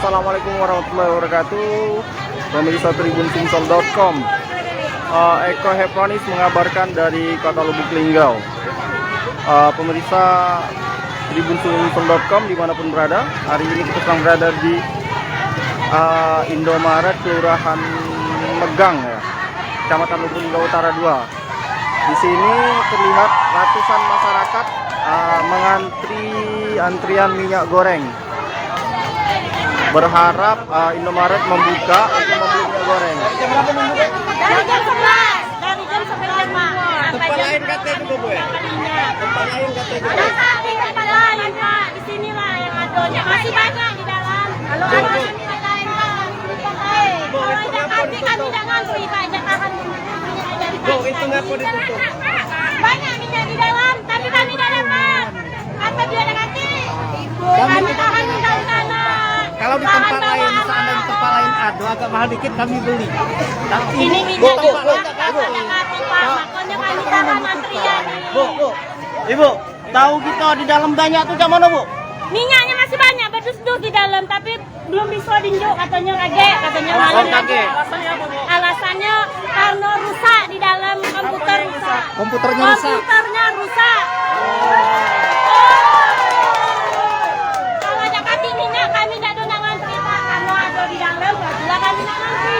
Assalamualaikum warahmatullahi wabarakatuh. Pemirsa tribunsimsel.com. Eko Hepronis mengabarkan dari Kota Lubuk Linggau. Pemirsa tribunsimsel.com dimanapun berada, hari ini kita sedang berada di Indomaret Kelurahan Megang, ya, Kecamatan Lubuk Linggau Utara 2. Di sini terlihat ratusan masyarakat mengantri antrian minyak goreng. Berharap Indomaret membuka untuk membeli minyak goreng. Jam berapa membuka? Dari jam 11. Dari jam 11. Tempat lain katanya juga, Bu, ya? Tempat lain katanya juga. Di tempat lain, Pak. Di sinilah yang ada. Masih banyak di dalam. Kalau ada minyak lain, Pak. Kalau ajak kami tidak ngantri, Pak. Ajak tahan minyak dari Bu, itu ngapa ditutup? Banyak minyak di dalam, tapi kami tidak dapat. Apa dia ada ganti? Kami tahan minyak di sana. Kalau di tempat lain, misalnya di tempat lain ada agak mahal dikit kami beli. Tapi ini minyak juga makanya kami tahan antrian. Bu, Ibu, tahu kita di dalam banyak tuh jam mana, Bu? Minyaknya masih banyak berdus-dus di dalam, tapi belum bisa diinjak katanya kaget, katanya malam kaget. Alasannya karena rusak di dalam komputer rusak. Komputernya rusak. Komputernya rusak. Kalau ada kami minyak kami tidak ada ngantri, Pak. Kalau ada di dalam, barulah kami nak ngantri.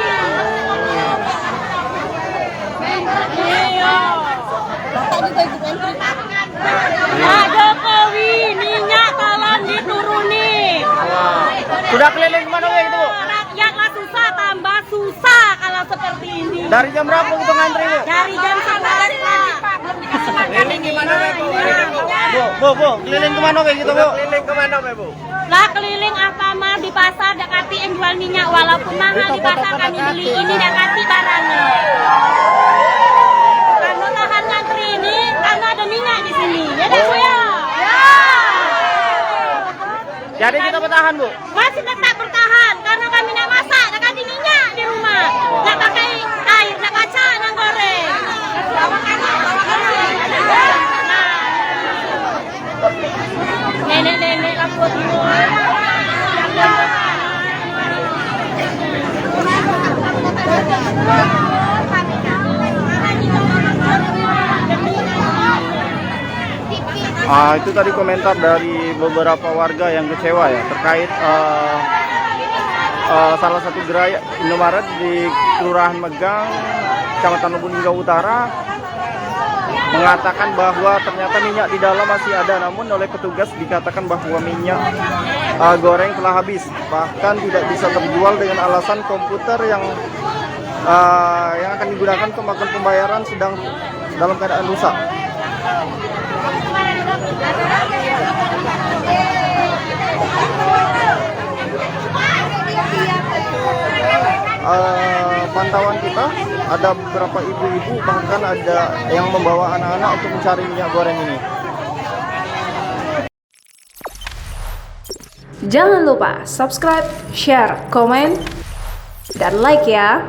Iya. Pak Jokowi, minyak tolong dituruni. Sudah keliling kemana kayak gitu, Bu? Rakyatlah susah, tambah susah kalau seperti ini. Dari jam berapa kita ngantri, Bu? Dari jam 11, Pak. Keliling gimana, Bu? Bu, keliling kemana kayak gitu, Bu? Keliling kemana, Bu? Lah keliling Alfamart di pasar dekati yang jual minyak, walaupun mahal di pasar kami beli ini dekati barangnya. Karena tahan ngantri ini karena ada minyak di sini. Ya deh, Bu, ya. Jadi kita bertahan, Bu? Masih tetap bertahan karena kami nak masak, nak kasih minyak di rumah, nak pakai air, nak kaca, nak goreng. Nenek-nenek rambut Itu tadi komentar dari beberapa warga yang kecewa, ya, terkait salah satu gerai Indomaret di Kelurahan Megang, Kecamatan Lubuk Linggau Utara, mengatakan bahwa ternyata minyak di dalam masih ada, namun oleh petugas dikatakan bahwa minyak goreng telah habis, bahkan tidak bisa terjual dengan alasan komputer yang akan digunakan untuk melakukan pembayaran sedang dalam keadaan rusak. Pantauan kita ada beberapa ibu-ibu, bahkan ada yang membawa anak-anak untuk mencari minyak goreng ini. Jangan lupa subscribe, share, komen, dan like ya.